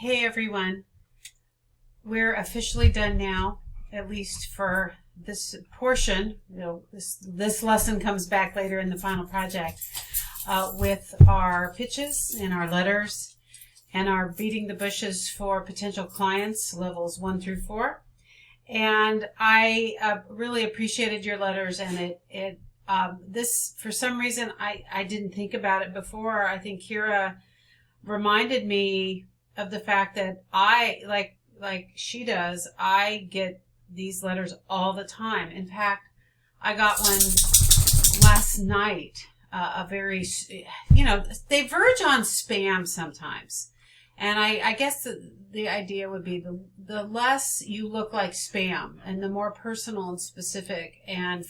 Hey everyone, we're officially done now, at least for this portion. This lesson comes back later in the final project with our pitches and our letters and our beating the bushes for potential clients, levels 1 through 4. And I really appreciated your letters, and this, for some reason, I didn't think about it before. I think Kira reminded me of the fact that I, like she does, I get these letters all the time. In fact, I got one last night, a very, they verge on spam sometimes. And I guess the idea would be the less you look like spam and the more personal and specific and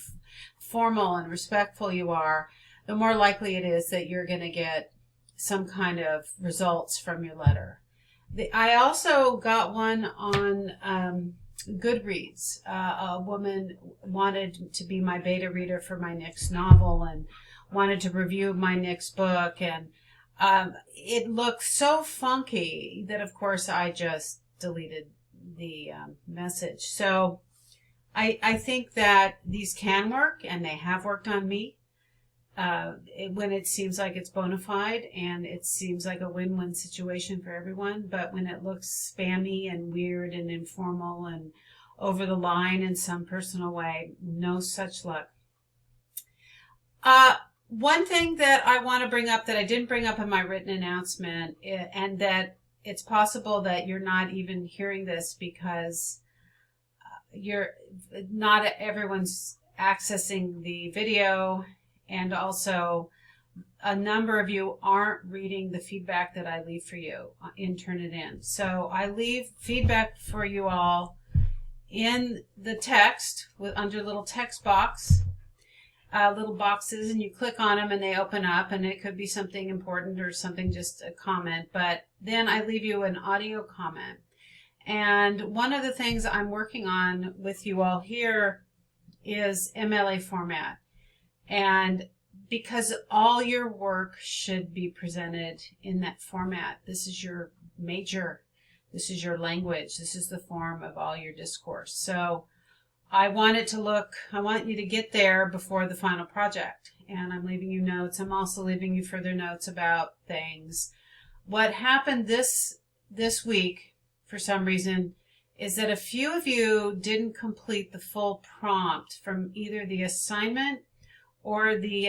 formal and respectful you are, the more likely it is that you're going to get some kind of results from your letter. I also got one on Goodreads. A woman wanted to be my beta reader for my next novel and wanted to review my next book, and it looked so funky that, of course, I just deleted the message. So I think that these can work, and they have worked on me. When it seems like it's bona fide and it seems like a win-win situation for everyone, but when it looks spammy and weird and informal and over the line in some personal way, no such luck. One thing that I want to bring up that I didn't bring up in my written announcement, and that it's possible that you're not even hearing this because you're not everyone's accessing the video. And also, a number of you aren't reading the feedback that I leave for you in Turnitin. So I leave feedback for you all in the text under little text box, little boxes, and you click on them and they open up, and it could be something important or something, just a comment. But then I leave you an audio comment. And one of the things I'm working on with you all here is MLA format. And because all your work should be presented in that format, this is your major, this is your language, this is the form of all your discourse. So I want you to get there before the final project. And I'm leaving you notes. I'm also leaving you further notes about things. What happened this week, for some reason, is that a few of you didn't complete the full prompt from either the assignment or the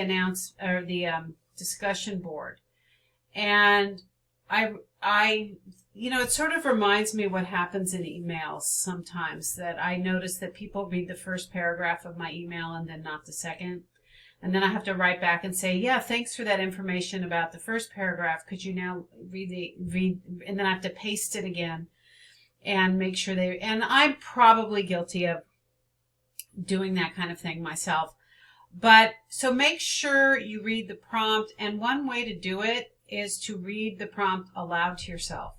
discussion board. And it sort of reminds me what happens in emails sometimes, that I notice that people read the first paragraph of my email and then not the second. And then I have to write back and say, yeah, thanks for that information about the first paragraph. Could you now read, and then I have to paste it again and make sure and I'm probably guilty of doing that kind of thing myself. But so make sure you read the prompt, and one way to do it is to read the prompt aloud to yourself,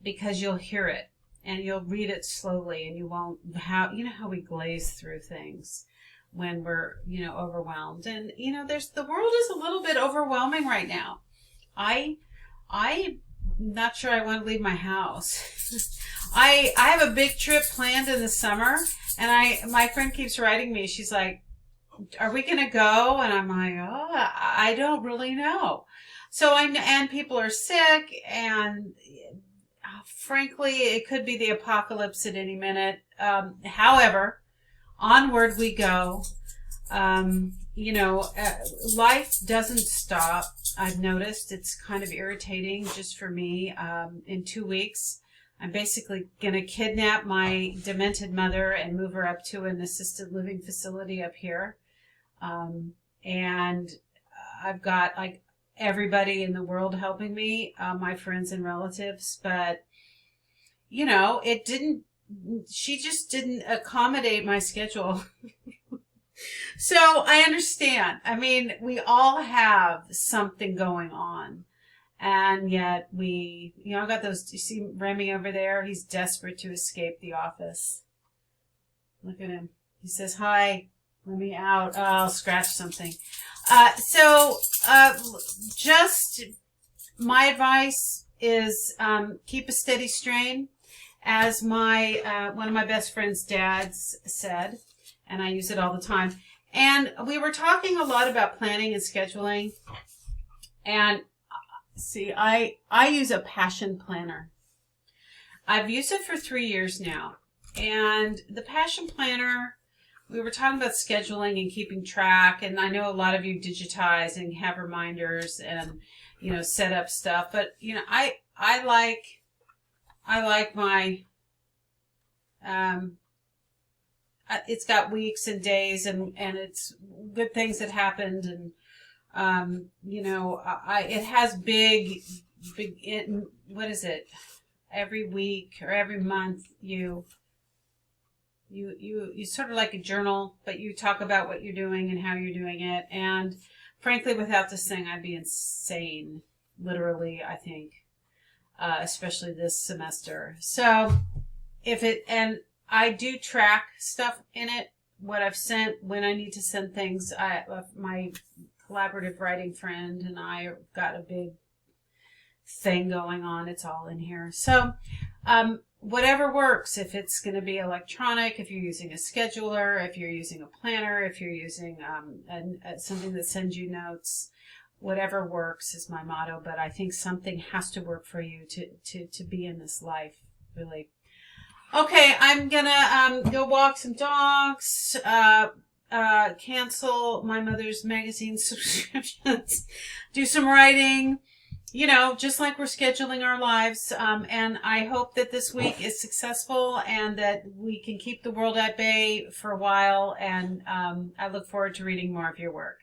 because you'll hear it and you'll read it slowly, and you won't how we glaze through things when we're overwhelmed. And the world is a little bit overwhelming right now. I'm not sure I want to leave my house. I have a big trip planned in the summer, and my friend keeps writing me. She's like, are we going to go? And I'm like, oh, I don't really know. So and people are sick, and frankly, it could be the apocalypse at any minute. However, onward we go. Life doesn't stop. I've noticed it's kind of irritating just for me. In 2 weeks, I'm basically going to kidnap my demented mother and move her up to an assisted living facility up here. And I've got everybody in the world helping me, my friends and relatives, but she just didn't accommodate my schedule. So I understand. I mean, we all have something going on. And yet I've got those, you see Remy over there? He's desperate to escape the office. Look at him. He says, hi, let me out. Oh, I'll scratch something. Just my advice is keep a steady strain, as my one of my best friend's dads said, and I use it all the time. And we were talking a lot about planning and scheduling. And see, I use a Passion Planner. I've used it for 3 years now. And the Passion Planner, we were talking about scheduling and keeping track. And I know a lot of you digitize and have reminders and, you know, set up stuff. But, you know, I like my, it's got weeks and days and it's good things that happened. And, you know, it has big, what is it? Every week or every month you sort of like a journal, but you talk about what you're doing and how you're doing it. And frankly, without this thing, I'd be insane. Literally, I think, especially this semester. So and I do track stuff in it, what I've sent, when I need to send things. My collaborative writing friend and I have got a big thing going on. It's all in here. So, whatever works, if it's going to be electronic, if you're using a scheduler, if you're using a planner, if you're using something that sends you notes, whatever works is my motto. But I think something has to work for you to be in this life, really. Okay, I'm gonna go walk some dogs, cancel my mother's magazine subscriptions, do some writing, you know, just like we're scheduling our lives. And I hope that this week is successful and that we can keep the world at bay for a while. And I look forward to reading more of your work.